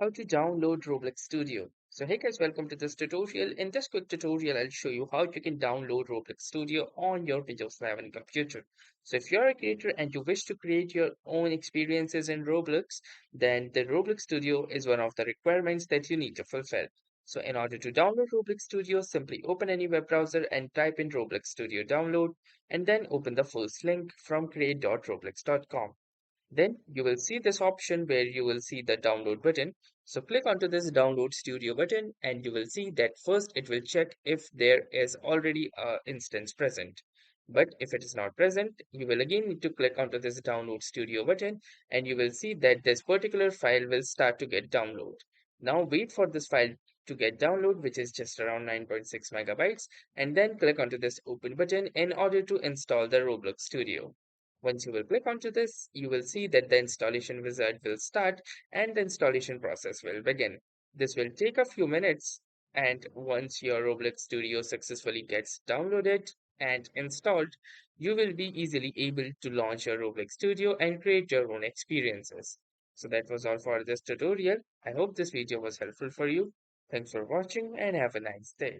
how to download Roblox Studio. So hey guys, welcome to this tutorial. In this quick tutorial, I'll show you how you can download Roblox Studio on your Windows 11 computer. So if you're a creator and you wish to create your own experiences in Roblox, then the Roblox Studio is one of the requirements that you need to fulfill. So in order to download Roblox Studio, simply open any web browser and type in Roblox Studio download, and then open the first link from create.roblox.com. Then you will see this option where you will see the download button. So click onto this download studio button and you will see that first it will check if there is already a instance present. But if it is not present, you will again need to click onto this download studio button and you will see that this particular file will start to get download. Now wait for this file to get download, which is just around 9.6 megabytes, and then click onto this open button in order to install the Roblox Studio. Once you will click onto this, you will see that the installation wizard will start and the installation process will begin. This will take a few minutes, and once your Roblox Studio successfully gets downloaded and installed, you will be easily able to launch your Roblox Studio and create your own experiences. So that was all for this tutorial. I hope this video was helpful for you. Thanks for watching and have a nice day.